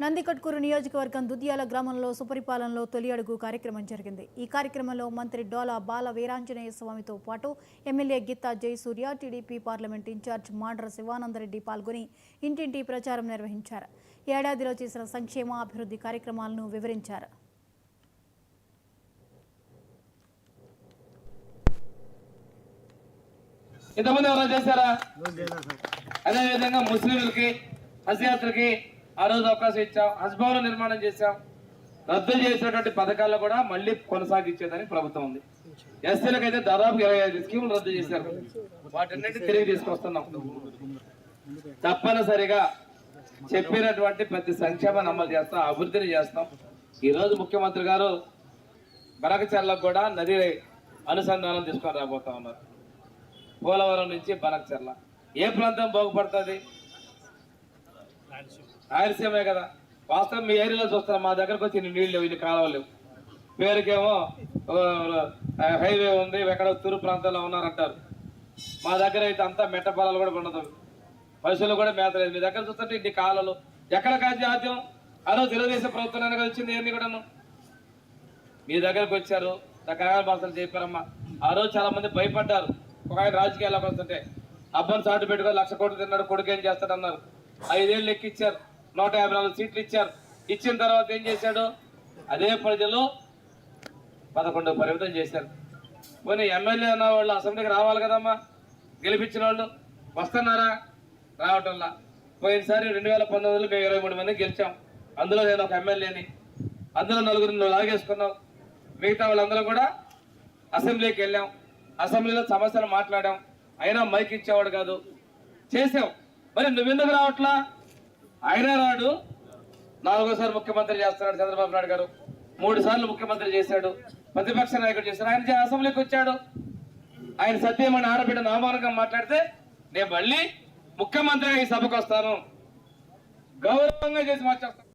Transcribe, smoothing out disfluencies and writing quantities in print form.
నందికొట్కూరు నియోజకవర్గం దుద్యాల గ్రామంలో సుపరిపాలనలో తొలి అడుగు కార్యక్రమం జరిగింది. ఈ కార్యక్రమంలో మంత్రి డోలా బాల వీరాంజనేయ స్వామితో పాటు MLA Githa Jayasurya, TDP parliament in charge Mandra Shivanandareddy పాల్గొని ఇంటింటి ప్రచారం నిర్వహించారు. ఏడాదిలో చేసిన సంక్షేమ అభివృద్ధి కార్యక్రమాలను వివరించారు. ఇంతమంది ఎవరైనా చేశారా? అదేవిధంగా ముస్లింలకి హజ్ యాత్రకి ఆ రోజు అవకాశం ఇచ్చాం. హజ్ భవన్ నిర్మాణం చేశాం. రద్దు చేసినటువంటి పథకాల్లో కూడా మళ్ళీ కొనసాగించేదని ప్రభుత్వం ఉంది. ఎస్సీలకు అయితే దాదాపు 25 స్కీములు రద్దు చేశారు. వాటన్నిటి తిరిగి తీసుకొస్తున్నాం. తప్పనిసరిగా చెప్పినటువంటి ప్రతి సంక్షేమాన్ని అమలు చేస్తాం, అభివృద్ధిని చేస్తాం. ఈ రోజు ముఖ్యమంత్రి గారు బనకచెర్లకు కూడా నది అనుసంధానం తీసుకొని రాబోతా ఉన్నారు. పోలవరం నుంచి బనకచెర్ల ఏ ప్రాంతం బాగుపడుతుంది? రాయలసీమే కదా. వాస్తవం మీ ఏరియాలో చూస్తారా, మా దగ్గరకు వచ్చి నీళ్ళు లేవు, ఇన్ని కాలువలు లేవు. పేరుకేమో హైవే ఉంది, ఎక్కడ తూరు ప్రాంతాల్లో ఉన్నారంటారు. మా దగ్గర అయితే అంతా మెట్ట పొలాలు కూడా ఉండదు, పశువులు కూడా మేతలేదు. మీ దగ్గర చూస్తుంటే ఇన్ని కాలువలు. ఎక్కడ జాతీయం? ఆ రోజు తెలుగుదేశం ప్రభుత్వం వచ్చింది. ఇవన్నీ కూడాను మీ దగ్గరకు వచ్చారు, రకరకాల భాషలు చెప్పారమ్మా. ఆ రోజు చాలా మంది భయపడ్డారు. ఒక ఆయన రాజకీయాల్లోకి వస్తుంటే అబ్బని చాటు పెట్టుకొని 1,00,000 కోట్లు తిన్నాడు, కొడుకు ఏం చేస్తాడన్నారు. 5 ఏళ్ళు ఎక్కిచ్చారు, 154 సీట్లు ఇచ్చారు. ఇచ్చిన తర్వాత ఏం చేశాడు? అదే ప్రజలు 11 పరిమితం చేశారు. పోనీ ఎమ్మెల్యే అన్న వాళ్ళు అసెంబ్లీకి రావాలి కదమ్మా, గెలిపించిన వాళ్ళు వస్తున్నారా? రావటంలా. పోయినసారి 2019లో మేము 23 మంది గెలిచాం. అందులో నేను ఒక ఎమ్మెల్యేని. అందులో 4 లాగేసుకున్నాం. మిగతా వాళ్ళందరూ కూడా అసెంబ్లీకి వెళ్ళాం. అసెంబ్లీలో సమస్యలు మాట్లాడాం. అయినా మైక్ ఇచ్చేవాడు కాదు. చేసాం. మరి నువ్వెందుకు రావట్లా? ఆయన రాడు. 4వసారి ముఖ్యమంత్రి చేస్తున్నాడు చంద్రబాబు నాయుడు గారు. 3 సార్లు ముఖ్యమంత్రి చేశాడు, ప్రతిపక్ష నాయకుడు చేశాడు. ఆయన అసెంబ్లీకి వచ్చాడు. ఆయన సత్యమని ఆడబిడ్డ నామానంగా మాట్లాడితే నేను మళ్ళీ ముఖ్యమంత్రిగా ఈ సభకు వస్తాను, గౌరవంగా చేసి మార్చేస్తాను.